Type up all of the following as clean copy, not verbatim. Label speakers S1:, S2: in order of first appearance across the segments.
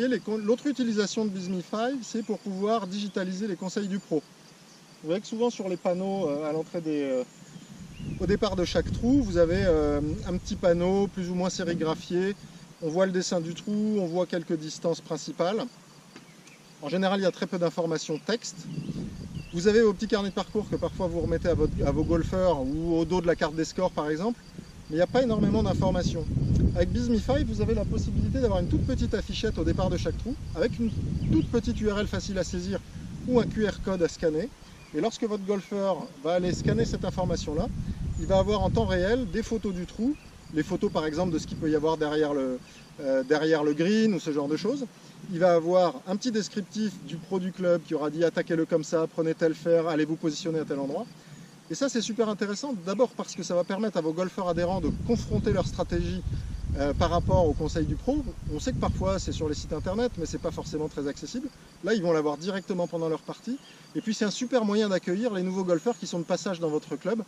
S1: voyez, l'autre utilisation de BizMe5, c'est pour pouvoir digitaliser les conseils du pro. Vous voyez que souvent sur les panneaux à l'entrée au départ de chaque trou, vous avez un petit panneau plus ou moins sérigraphié. On voit le dessin du trou, on voit quelques distances principales. En général, il y a très peu d'informations texte. Vous avez vos petits carnets de parcours que parfois vous remettez à vos golfeurs ou au dos de la carte des scores par exemple, mais il n'y a pas énormément d'informations. Avec BizMe5, vous avez la possibilité d'avoir une toute petite affichette au départ de chaque trou, avec une toute petite URL facile à saisir ou un QR code à scanner. Et lorsque votre golfeur va aller scanner cette information-là, il va avoir en temps réel des photos du trou, les photos par exemple de ce qu'il peut y avoir derrière le green ou ce genre de choses. Il va avoir un petit descriptif du pro du club qui aura dit attaquez-le comme ça, prenez tel fer, allez vous positionner à tel endroit. Et ça c'est super intéressant, d'abord parce que ça va permettre à vos golfeurs adhérents de confronter leur stratégie par rapport au conseil du pro. On sait que parfois c'est sur les sites internet, mais c'est pas forcément très accessible. Là ils vont l'avoir directement pendant leur partie. Et puis c'est un super moyen d'accueillir les nouveaux golfeurs qui sont de passage dans votre club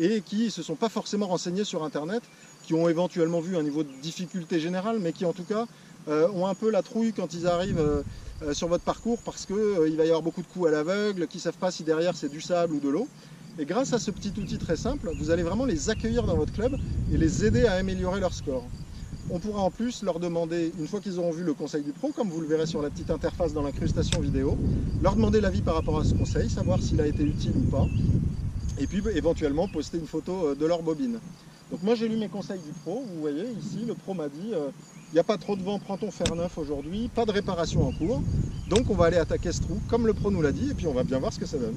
S1: et qui ne se sont pas forcément renseignés sur internet, qui ont éventuellement vu un niveau de difficulté générale, mais qui en tout cas ont un peu la trouille quand ils arrivent sur votre parcours parce qu'il va y avoir beaucoup de coups à l'aveugle, qui ne savent pas si derrière c'est du sable ou de l'eau. Et grâce à ce petit outil très simple, vous allez vraiment les accueillir dans votre club et les aider à améliorer leur score. On pourra en plus leur demander, une fois qu'ils auront vu le conseil du pro, comme vous le verrez sur la petite interface dans l'incrustation vidéo, leur demander l'avis par rapport à ce conseil, savoir s'il a été utile ou pas, et puis éventuellement poster une photo de leur bobine. Donc moi j'ai lu mes conseils du pro, vous voyez ici le pro m'a dit il n'y a pas trop de vent, prends ton fer neuf aujourd'hui, pas de réparation en cours, donc on va aller attaquer ce trou comme le pro nous l'a dit et puis on va bien voir ce que ça donne.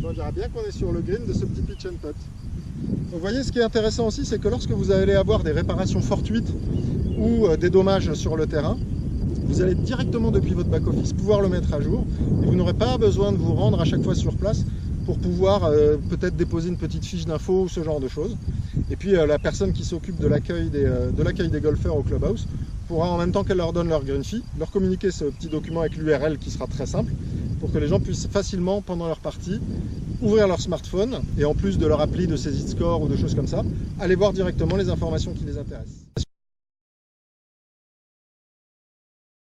S1: On dirait bien qu'on est sur le green de ce petit pitch and putt. Donc vous voyez, ce qui est intéressant aussi, c'est que lorsque vous allez avoir des réparations fortuites ou des dommages sur le terrain, vous allez directement depuis votre back-office pouvoir le mettre à jour et vous n'aurez pas besoin de vous rendre à chaque fois sur place pour pouvoir peut-être déposer une petite fiche d'info ou ce genre de choses. Et puis la personne qui s'occupe de l'accueil des golfeurs au clubhouse pourra, en même temps qu'elle leur donne leur green fee, leur communiquer ce petit document avec l'URL qui sera très simple pour que les gens puissent facilement, pendant leur partie, ouvrir leur smartphone et en plus de leur appli de saisie de score ou de choses comme ça, aller voir directement les informations qui les intéressent.